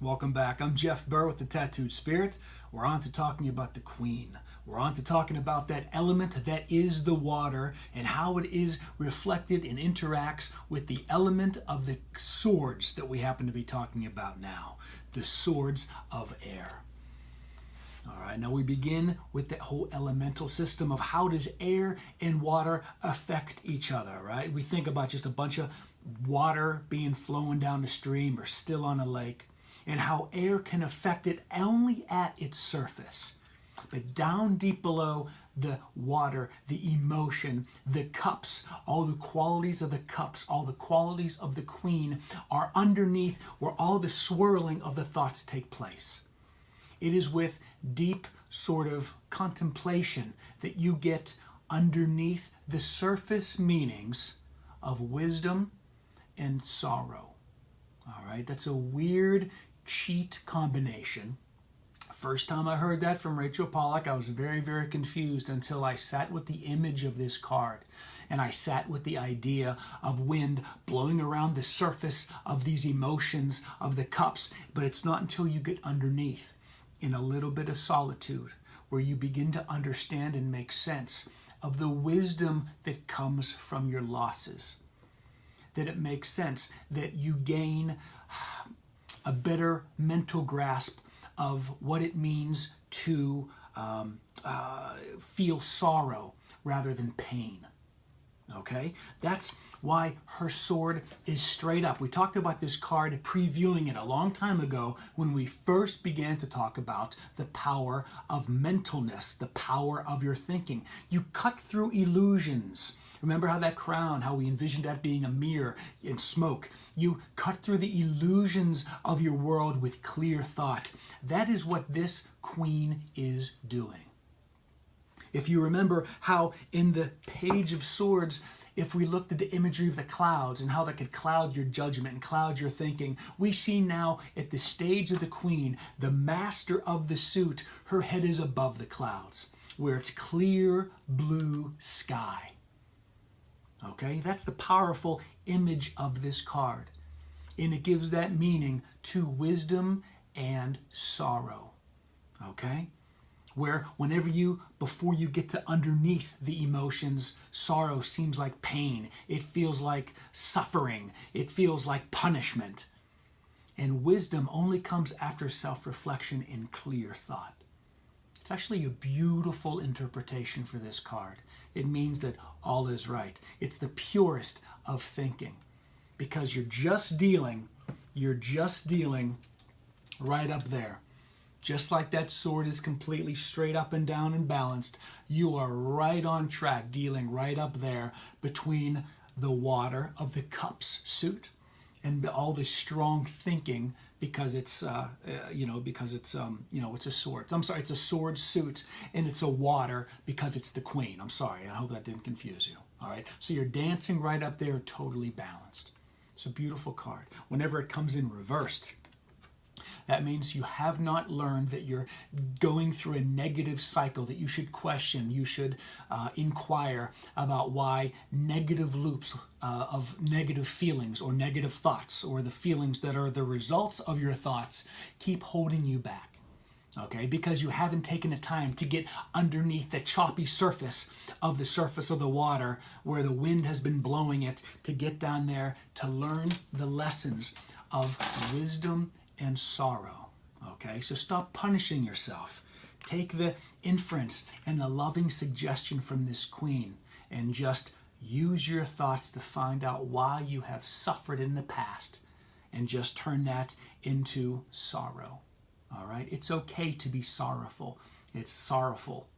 Welcome back. I'm Jeff Burr with the Tattooed Spirit. We're on to talking about the Queen. We're on to talking about that element that is the water and how it is reflected and interacts with the element of the swords that we happen to be talking about now, the swords of air. All right, now we begin with that whole elemental system of how does air and water affect each other, right? We think about just a bunch of water being flowing down the stream or still on a lake, and how air can affect it only at its surface. But down deep below the water, the emotion, the cups, all the qualities of the cups, all the qualities of the Queen are underneath where all the swirling of the thoughts take place. It is with deep sort of contemplation that you get underneath the surface meanings of wisdom and sorrow. All right, that's a weird cheat combination. First time I heard that from Rachel Pollack, I was very, very confused until I sat with the image of this card. And I sat with the idea of wind blowing around the surface of these emotions of the cups. But it's not until you get underneath in a little bit of solitude where you begin to understand and make sense of the wisdom that comes from your losses. That it makes sense that you gain a better mental grasp of what it means to feel sorrow rather than pain. Okay? That's why her sword is straight up. We talked about this card previewing it a long time ago when we first began to talk about the power of mentalness, the power of your thinking. You cut through illusions. Remember how that crown, how we envisioned that being a mirror in smoke. You cut through the illusions of your world with clear thought. That is what this Queen is doing. If you remember how in the Page of Swords, if we looked at the imagery of the clouds and how that could cloud your judgment and cloud your thinking, we see now at the stage of the Queen, the master of the suit, her head is above the clouds, where it's clear blue sky. Okay, that's the powerful image of this card. And it gives that meaning to wisdom and sorrow. Okay? Where whenever before you get to underneath the emotions, sorrow seems like pain. It feels like suffering. It feels like punishment. And wisdom only comes after self-reflection and clear thought. It's actually a beautiful interpretation for this card. It means that all is right. It's the purest of thinking because you're just dealing right up there. Just like that sword is completely straight up and down and balanced, you are right on track, dealing right up there between the water of the cups suit and all the strong thinking because it's it's a sword. I'm sorry, it's a sword suit and it's a water because it's the Queen. I'm sorry, I hope that didn't confuse you. All right, so you're dancing right up there, totally balanced. It's a beautiful card. Whenever it comes in reversed, that means you have not learned that you're going through a negative cycle, that you should question, you should inquire about why negative loops of negative feelings or negative thoughts or the feelings that are the results of your thoughts keep holding you back. Okay, because you haven't taken the time to get underneath the choppy surface of the water where the wind has been blowing it, to get down there to learn the lessons of wisdom and sorrow. Okay, so stop punishing yourself. Take the inference and the loving suggestion from this Queen and just use your thoughts to find out why you have suffered in the past and just turn that into sorrow. All right, it's okay to be sorrowful. It's sorrowful.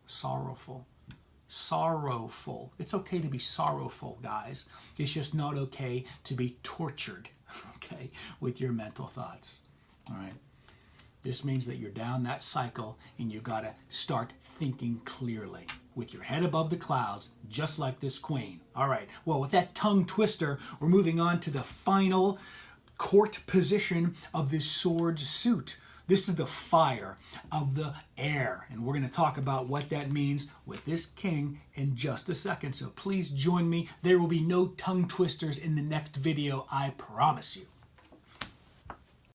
It's okay to be sorrowful, guys. It's just not okay to be tortured, okay, with your mental thoughts. All right. This means that you're down that cycle and you got to start thinking clearly with your head above the clouds, just like this Queen. All right. Well, with that tongue twister, we're moving on to the final court position of this sword suit. This is the fire of the air, and we're going to talk about what that means with this king in just a second. So please join me. There will be no tongue twisters in the next video, I promise you.